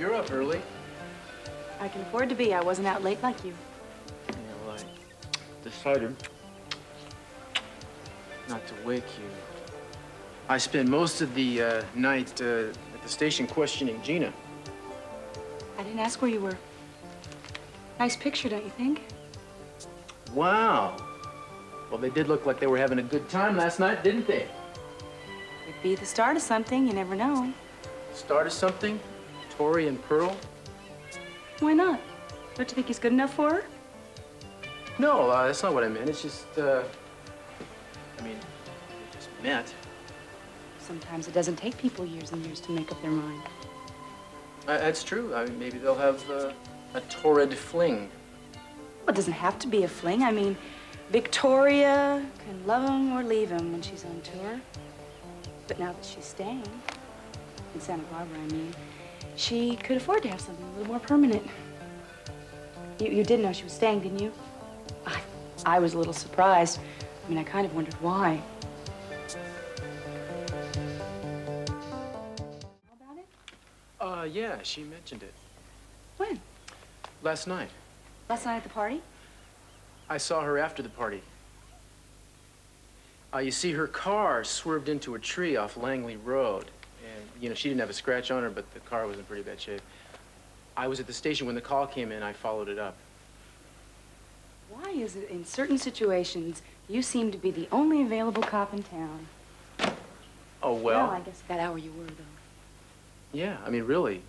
You're up early. I can afford to be. I wasn't out late like you. Yeah, well, I decided not to wake you. I spent most of the night at the station questioning Gina. I didn't ask where you were. Nice picture, don't you think? Wow. Well, they did look like they were having a good time last night, didn't they? It'd be the start of something. You never know. Start of something? Tori and Pearl? Why not? Don't you think he's good enough for her? No, that's not what I meant. It's just, I mean, they just met. Sometimes it doesn't take people years and years to make up their mind. That's true. I mean, maybe they'll have a torrid fling. Well, it doesn't have to be a fling. I mean, Victoria can love him or leave him when she's on tour. But now that she's staying, in Santa Barbara, I mean, she could afford to have something a little more permanent. You did know she was staying, didn't you? I was a little surprised. I mean, I kind of wondered why. About it? Yeah, she mentioned it. When? Last night. Last night at the party? I saw her after the party. You see, her car swerved into a tree off Langley Road. And, you know, she didn't have a scratch on her, but the car was in pretty bad shape. I was at the station when the call came in. I followed it up. Why is it in certain situations you seem to be the only available cop in town? Oh, well. Well, I guess at that hour you were, though. Yeah, I mean, really,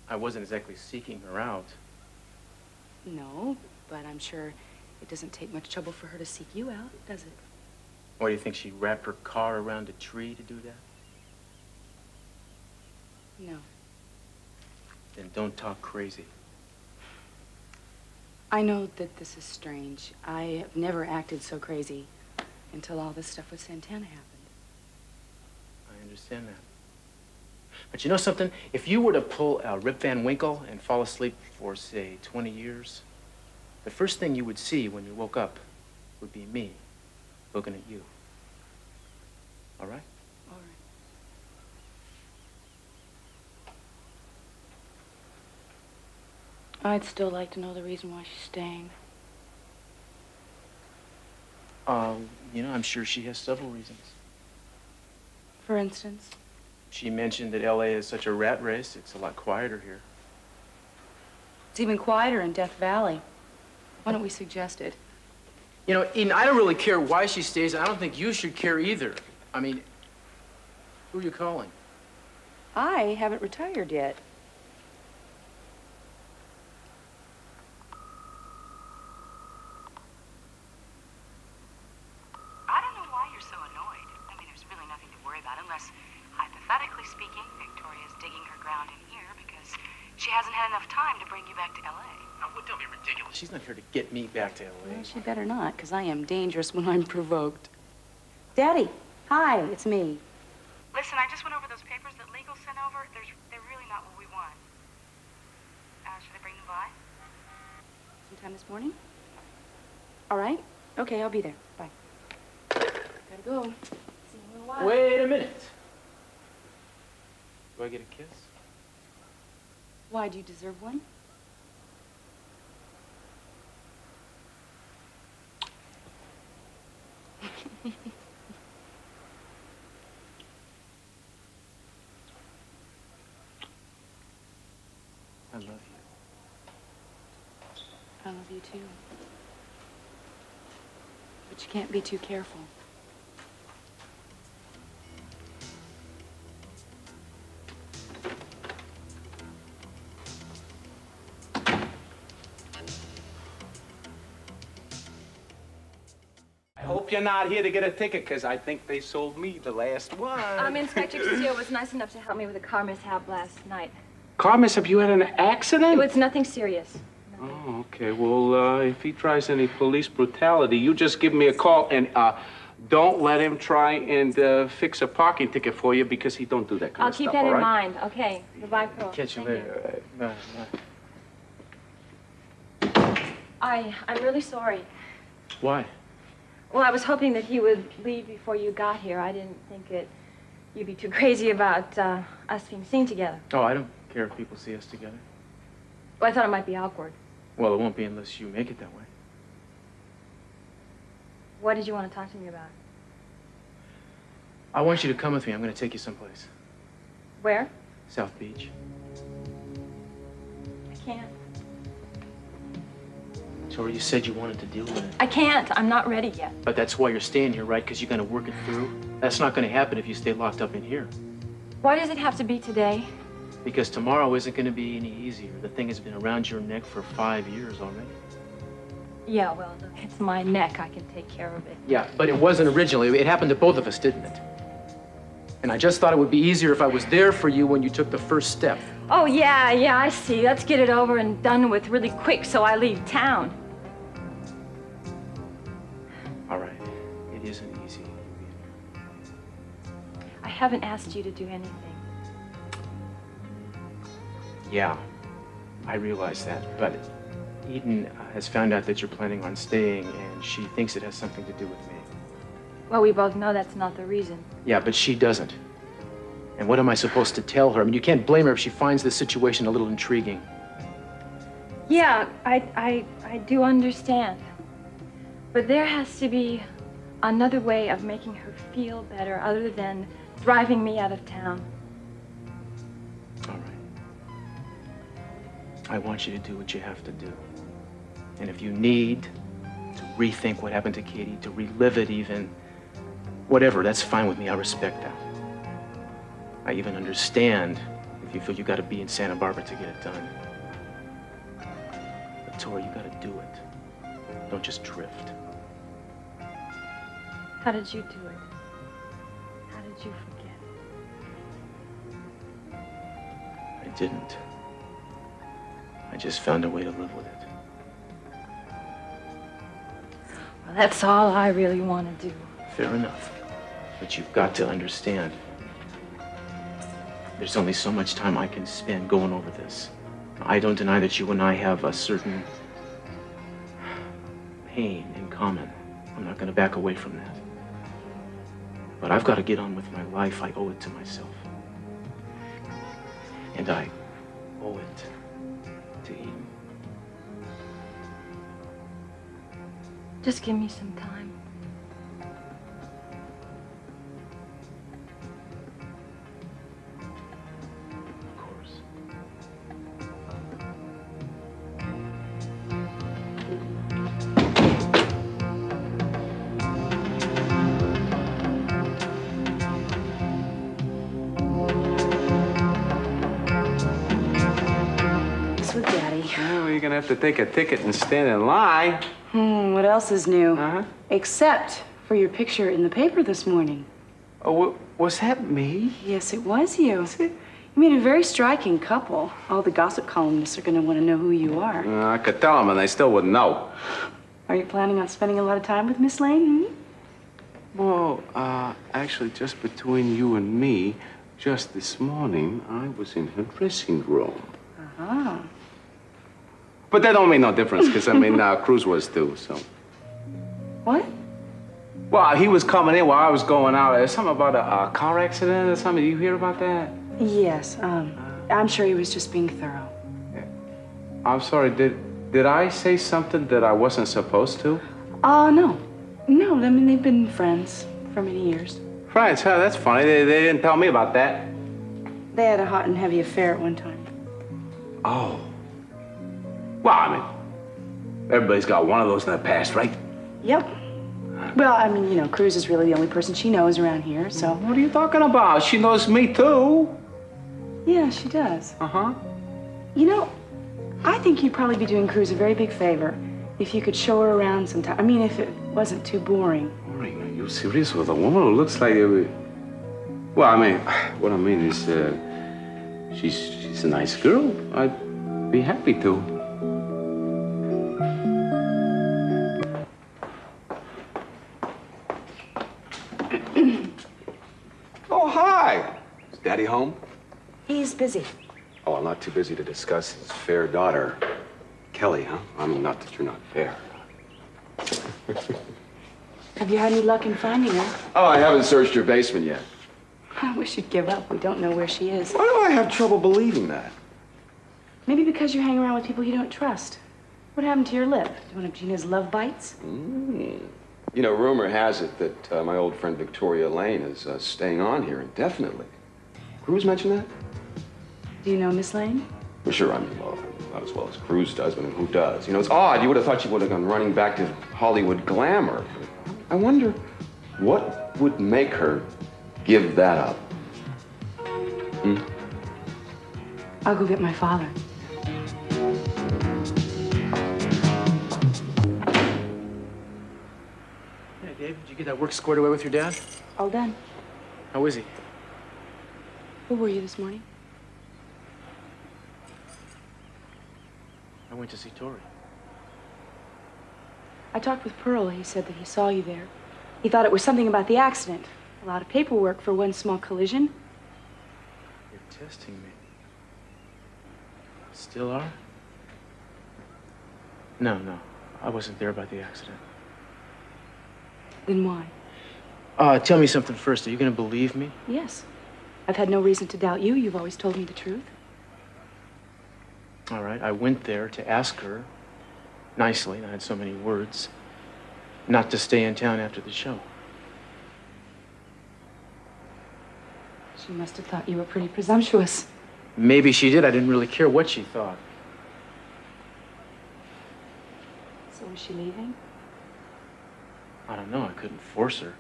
I wasn't exactly seeking her out. No, but I'm sure it doesn't take much trouble for her to seek you out, does it? Why do you think she wrapped her car around a tree to do that? No. Then don't talk crazy. I know that this is strange. I have never acted so crazy until all this stuff with Santana happened. I understand that. But you know something? If you were to pull a Rip Van Winkle and fall asleep for, say, 20 years, the first thing you would see when you woke up would be me looking at you. All right? All right. I'd still like to know the reason why she's staying. You know, I'm sure she has several reasons. For instance? She mentioned that L.A. is such a rat race. It's a lot quieter here. It's even quieter in Death Valley. Why don't we suggest it? You know, Eden, I don't really care why she stays. I don't think you should care either. I mean, who are you calling? I haven't retired yet. I don't know why you're so annoyed. I mean, there's really nothing to worry about unless, hypothetically speaking, Victoria's digging her ground in here because she hasn't had enough time to bring you back to L.A. Now, don't be ridiculous. She's not here to get me back to L.A. Well, she better not, because I am dangerous when I'm provoked. Daddy, hi, it's me. Listen, I just went over those papers that legal sent over. They're really not what we want. Should I bring them by? Sometime this morning? All right. Okay, I'll be there. Bye. Gotta go. See you in a little while. Wait a minute. Do I get a kiss? Why, do you deserve one? I love you. I love you too. But you can't be too careful. I hope you're not here to get a ticket, because I think they sold me the last one. Inspector Castillo was nice enough to help me with a car mishap last night. Car mishap, you had an accident? It was nothing serious. Oh, okay. Well, if he tries any police brutality, you just give me a call and don't let him try and fix a parking ticket for you because he don't do that kind I'll of keep stuff, that all in right? mind. Okay. Goodbye, Pearl. Catch you Thank later. Bye. I'm really sorry. Why? Well, I was hoping that he would leave before you got here. I didn't think that you'd be too crazy about us being seen together. Oh, I don't care if people see us together? Well, I thought it might be awkward. Well, it won't be unless you make it that way. What did you want to talk to me about? I want you to come with me. I'm going to take you someplace. Where? South Beach. I can't. Tori, you said you wanted to deal with it. I can't. I'm not ready yet. But that's why you're staying here, right? Because you're going to work it through? That's not going to happen if you stay locked up in here. Why does it have to be today? Because tomorrow isn't going to be any easier. The thing has been around your neck for 5 years already. Yeah, well, look, it's my neck. I can take care of it. Yeah, but it wasn't originally. It happened to both of us, didn't it? And I just thought it would be easier if I was there for you when you took the first step. Oh, yeah, I see. Let's get it over and done with really quick so I leave town. All right. It isn't easy. I haven't asked you to do anything. Yeah, I realize that, but Eden has found out that you're planning on staying, and she thinks it has something to do with me. Well, we both know that's not the reason. Yeah, but she doesn't. And what am I supposed to tell her? I mean, you can't blame her if she finds this situation a little intriguing. Yeah, I do understand. But there has to be another way of making her feel better other than driving me out of town. All right. I want you to do what you have to do. And if you need to rethink what happened to Katie, to relive it even, whatever, that's fine with me. I respect that. I even understand if you feel you got to be in Santa Barbara to get it done. But Tori, you got to do it. Don't just drift. How did you do it? How did you forget? I didn't. I just found a way to live with it. Well, that's all I really want to do. Fair enough. But you've got to understand. There's only so much time I can spend going over this. I don't deny that you and I have a certain pain in common. I'm not going to back away from that. But I've got to get on with my life. I owe it to myself. And I owe it to Eden. Just give me some time. Of course. It's with Daddy. Well, you're gonna have to take a ticket and stand in line. What else is new? Uh-huh. Except for your picture in the paper this morning. Oh, was that me? Yes, it was you. You made a very striking couple. All the gossip columnists are going to want to know who you are. I could tell them, and they still wouldn't know. Are you planning on spending a lot of time with Miss Lane? Well, actually, just between you and me, just this morning, I was in her dressing room. Uh-huh. But that don't make no difference, because, I mean, Cruz was too, so. What? Well, he was coming in while I was going out. There's something about a car accident or something. Did you hear about that? Yes, I'm sure he was just being thorough. I'm sorry, did I say something that I wasn't supposed to? No. No, I mean, they've been friends for many years. Friends, huh? That's funny. They didn't tell me about that. They had a hot and heavy affair at one time. Oh. Well, I mean, everybody's got one of those in their past, right? Yep. Well, I mean, you know, Cruz is really the only person she knows around here, so... What are you talking about? She knows me, too. Yeah, she does. Uh-huh. You know, I think you'd probably be doing Cruz a very big favor if you could show her around sometime. I mean, if it wasn't too boring. Boring? Are you serious with a woman who looks like... Well, I mean, what I mean is, she's a nice girl. I'd be happy to. Oh, hi. Is Daddy home? He's busy. Oh, I'm not too busy to discuss his fair daughter, Kelly, huh? I mean, not that you're not fair. Have you had any luck in finding her? Oh, I haven't searched your basement yet. I wish you'd give up. We don't know where she is. Why do I have trouble believing that? Maybe because you hang around with people you don't trust. What happened to your lip? One of Gina's love bites? You know, rumor has it that my old friend Victoria Lane is staying on here indefinitely. Cruz mentioned that? Do you know Miss Lane? Well, sure, I mean, well, not as well as Cruz does, but who does? You know, it's odd. You would have thought she would have gone running back to Hollywood glamour. I wonder what would make her give that up? I'll go get my father. Hey, Dave, did you get that work squared away with your dad? All done. How is he? Where were you this morning? I went to see Tori. I talked with Pearl. He said that he saw you there. He thought it was something about the accident. A lot of paperwork for one small collision. You're testing me. Still are? No, I wasn't there about the accident. Then why? Tell me something first. Are you gonna believe me? Yes. I've had no reason to doubt you. You've always told me the truth. All right, I went there to ask her, nicely, I had so many words, not to stay in town after the show. She must have thought you were pretty presumptuous. Maybe she did. I didn't really care what she thought. So is she leaving? I don't know. I couldn't force her.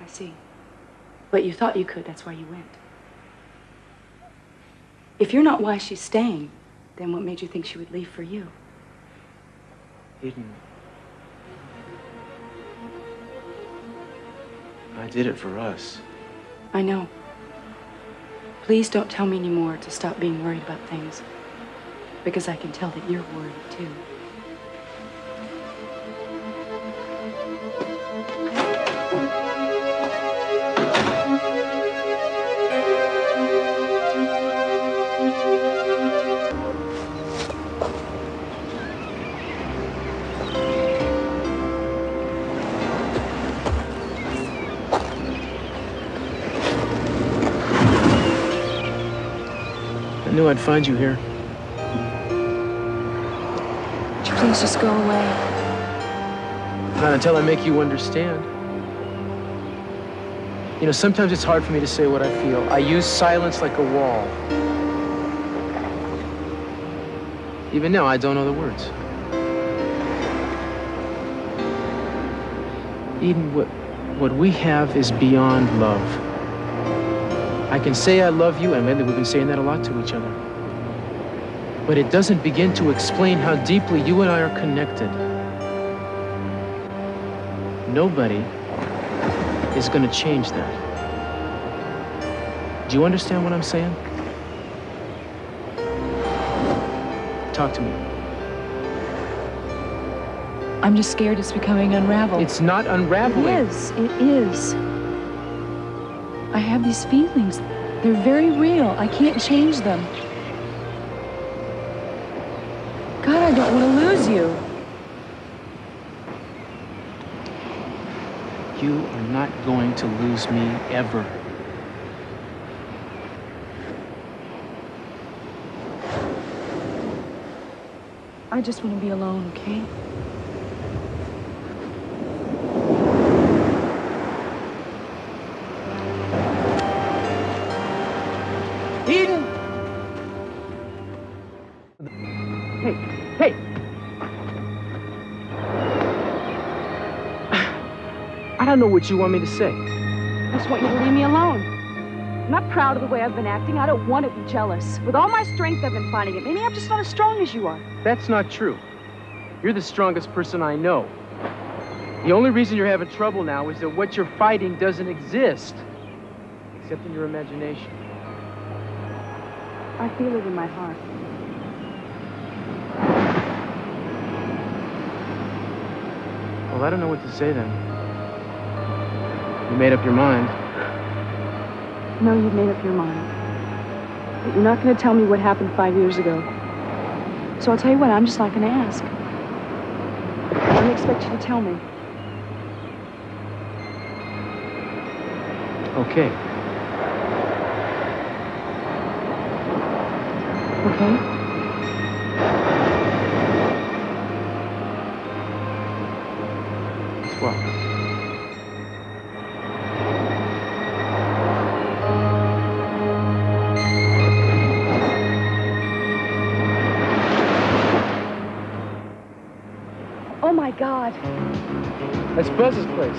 I see. But you thought you could. That's why you went. If you're not why she's staying, then what made you think she would leave for you? Eden, I did it for us. I know. Please don't tell me anymore to stop being worried about things. Because I can tell that you're worried, too. I knew I'd find you here. Would you please just go away? Not until I make you understand. You know, sometimes it's hard for me to say what I feel. I use silence like a wall. Even now, I don't know the words. Eden, what we have is beyond love. I can say I love you, and lately we've been saying that a lot to each other. But it doesn't begin to explain how deeply you and I are connected. Nobody is going to change that. Do you understand what I'm saying? Talk to me. I'm just scared it's becoming unraveled. It's not unraveling. It is. It is. I have these feelings. They're very real. I can't change them. God, I don't want to lose you. You are not going to lose me ever. I just want to be alone, okay? Eden! Hey! I don't know what you want me to say. I just want you to leave me alone. I'm not proud of the way I've been acting. I don't want to be jealous. With all my strength, I've been fighting it. Maybe I'm just not as strong as you are. That's not true. You're the strongest person I know. The only reason you're having trouble now is that what you're fighting doesn't exist. Except in your imagination. I feel it in my heart. Well, I don't know what to say then. You made up your mind. No, you've made up your mind. But you're not going to tell me what happened 5 years ago. So I'll tell you what, I'm just not going to ask. I don't expect you to tell me. Okay. Okay. Well. Oh, my God. That's Buzz's place.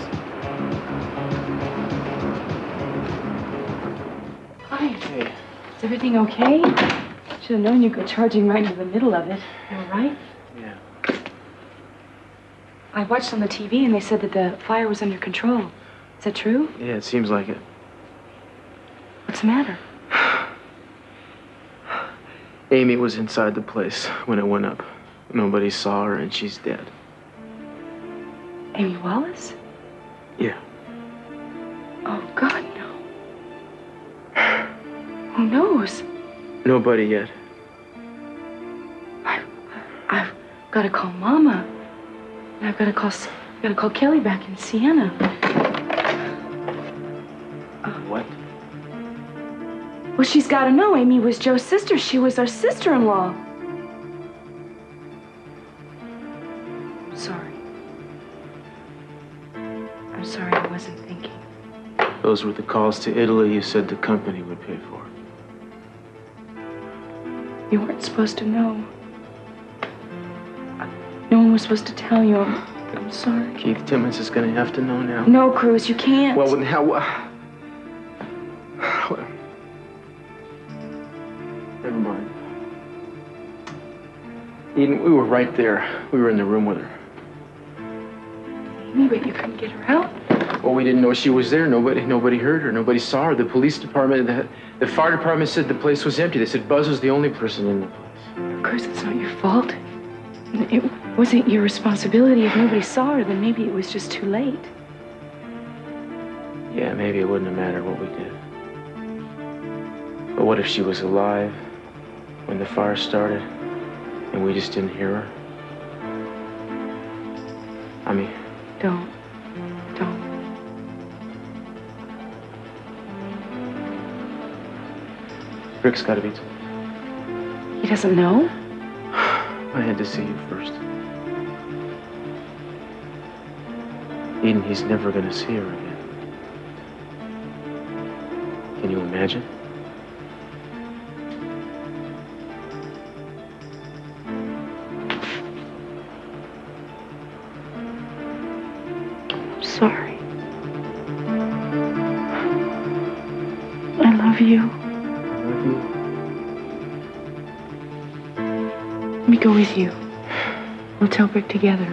Hi. Hey. Is everything okay? Should have known you'd go charging right into the middle of it. You all right? Yeah. I watched on the TV and they said that the fire was under control. Is that true? Yeah, it seems like it. What's the matter? Amy was inside the place when it went up. Nobody saw her and she's dead. Amy Wallace? Yeah. Oh, God, no. Who knows? Nobody yet. I've got to call Mama. And I've got to call Kelly back in Siena. What? Well, she's got to know Amy was Joe's sister. She was our sister-in-law. I'm sorry. I'm sorry I wasn't thinking. Those were the calls to Italy you said the company would pay for. You weren't supposed to know. No one was supposed to tell you. I'm sorry. Keith Timmons is gonna have to know now. No, Cruz, you can't. Well, then how? Well, never mind. Eden, we were right there. We were in the room with her. Amy, but you couldn't get her out. Well, we didn't know she was there. Nobody heard her. Nobody saw her. The police department, the fire department said the place was empty. They said Buzz was the only person in the place. Cruz, it's not your fault. It wasn't your responsibility. If nobody saw her, then maybe it was just too late. Yeah, maybe it wouldn't have mattered what we did. But what if she was alive when the fire started and we just didn't hear her? I mean... Don't. Rick's got to be... He doesn't know? I had to see you first. Eden, he's never going to see her again. Can you imagine? I'm sorry. I love you. Let me go with you. We'll tell Rick together.